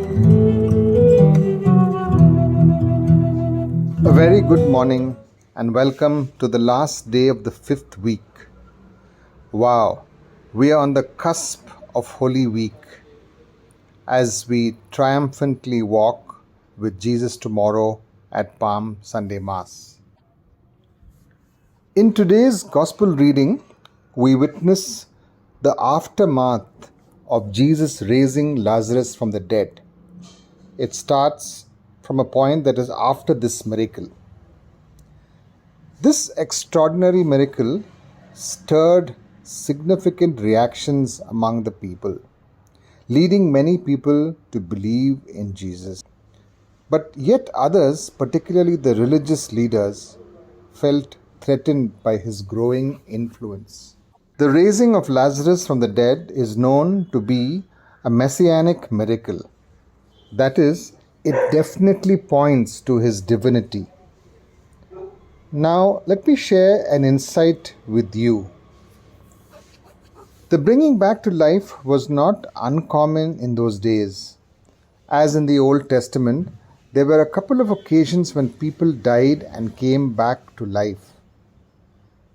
A very good morning and welcome to the last day of the fifth week. Wow, we are on the cusp of Holy Week as we triumphantly walk with Jesus tomorrow at Palm Sunday Mass. In today's Gospel reading, we witness the aftermath of Jesus raising Lazarus from the dead. It starts from a point that is after this miracle. This extraordinary miracle stirred significant reactions among the people, leading many people to believe in Jesus. But yet others, particularly the religious leaders, felt threatened by his growing influence. The raising of Lazarus from the dead is known to be a messianic miracle. That is, it definitely points to his divinity. Now, let me share an insight with you. The bringing back to life was not uncommon in those days. As in the Old Testament, there were a couple of occasions when people died and came back to life.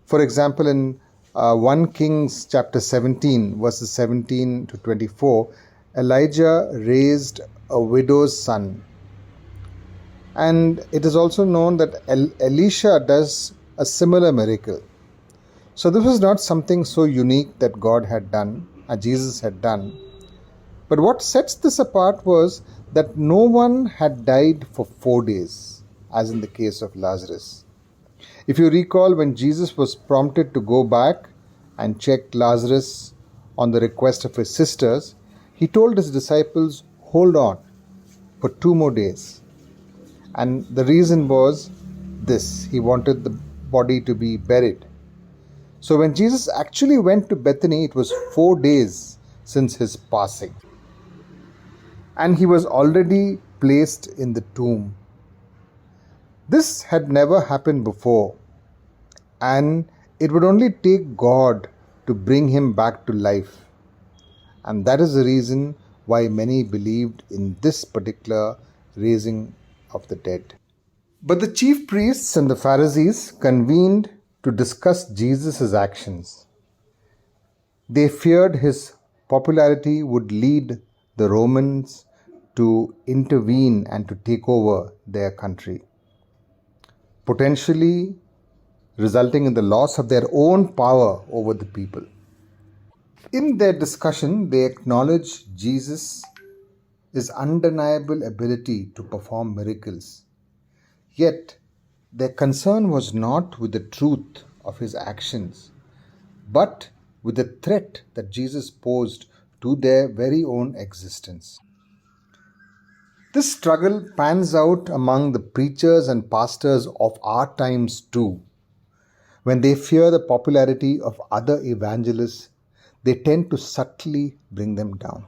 For example, in 1 Kings chapter 17, verses 17 to 24, Elijah raised a widow's son. And it is also known that Elisha does a similar miracle. So this was not something so unique that God had done, Jesus had done. But what sets this apart was that no one had died for 4 days, as in the case of Lazarus. If you recall, when Jesus was prompted to go back and check Lazarus on the request of his sisters, he told his disciples, "Hold on for 2 more days." And the reason was this: he wanted the body to be buried. So when Jesus actually went to Bethany, it was 4 days since his passing. And he was already placed in the tomb. This had never happened before. And it would only take God to bring him back to life. And that is the reason why many believed in this particular raising of the dead. But the chief priests and the Pharisees convened to discuss Jesus' actions. They feared his popularity would lead the Romans to intervene and to take over their country, potentially resulting in the loss of their own power over the people. In their discussion, they acknowledged Jesus' undeniable ability to perform miracles. Yet, their concern was not with the truth of his actions, but with the threat that Jesus posed to their very own existence. This struggle pans out among the preachers and pastors of our times too. When they fear the popularity of other evangelists, they tend to subtly bring them down.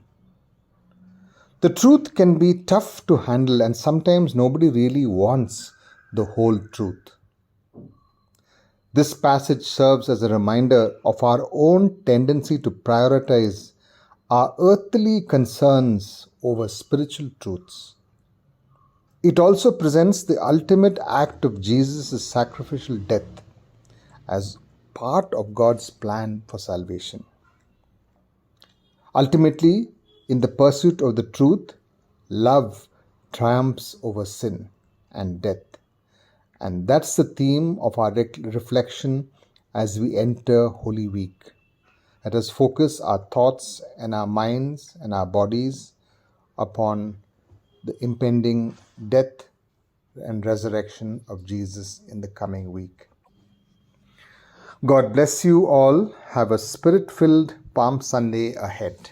The truth can be tough to handle, and sometimes nobody really wants the whole truth. This passage serves as a reminder of our own tendency to prioritize our earthly concerns over spiritual truths. It also presents the ultimate act of Jesus' sacrificial death as part of God's plan for salvation. Ultimately, in the pursuit of the truth, love triumphs over sin and death. And that's the theme of our reflection as we enter Holy Week. Let us focus our thoughts and our minds and our bodies upon the impending death and resurrection of Jesus in the coming week. God bless you all. Have a spirit-filled Palm Sunday ahead.